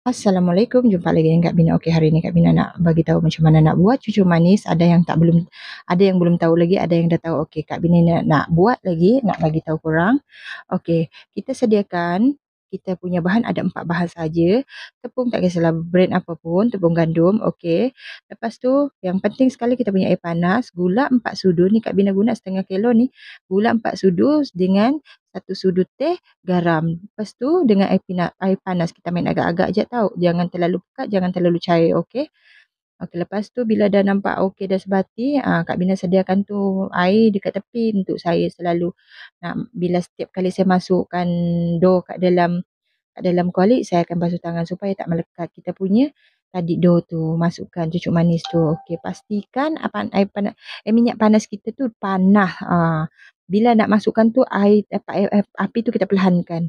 Assalamualaikum, jumpa lagi dengan Kak Bina. Okey, hari ni Kak Bina nak bagi tahu macam mana nak buat cucur manis. Ada yang belum tahu lagi, ada yang dah tahu. Okey, Kak Bina nak buat lagi, nak bagi tahu korang. Okey, kita sediakan kita punya bahan ada 4 bahan saja. Tepung tak kisahlah brand apa pun, tepung gandum, okey. Lepas tu yang penting sekali kita punya air panas, gula 4 sudu ni Kak Bina guna setengah kilo ni. Gula 4 sudu dengan 1 sudu teh garam. Lepas tu dengan air panas kita main agak-agak je tau. Jangan terlalu pekat, jangan terlalu cair, okey. Okey, lepas tu bila dah nampak okey dah sebati, Kak Bina sediakan tu air dekat tepi untuk saya selalu bila setiap kali saya masukkan dough kat dalam kuali, saya akan basuh tangan supaya tak melekat. Kita punya tadi dough tu, masukkan cucuk manis tu. Okey, pastikan minyak panas kita tu panas. Bila nak masukkan tu api tu kita perlahankan.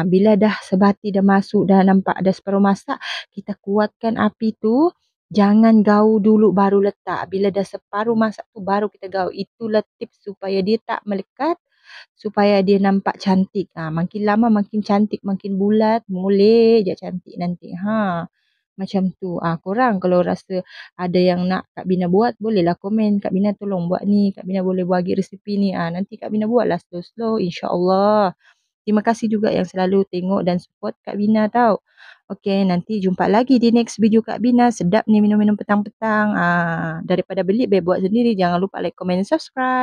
Bila dah sebati dah masuk, dah nampak dah separuh masak, kita kuatkan api tu. Jangan gaul dulu baru letak. Bila dah separuh masak tu baru kita gaul. Itulah tips supaya dia tak melekat, supaya dia nampak cantik. Makin lama makin cantik, makin bulat, molek je cantik nanti. Macam tu. Korang kalau rasa ada yang nak Kak Bina buat, bolehlah komen. Kak Bina tolong buat ni. Kak Bina boleh bagi resipi ni. Nanti Kak Bina buatlah slow-slow, insya-Allah. Terima kasih juga yang selalu tengok dan support Kak Bina tau. Okey, nanti jumpa lagi di next video Kak Bina. Sedap ni minum-minum petang-petang. Daripada beli, baik buat sendiri. Jangan lupa like, comment, and subscribe.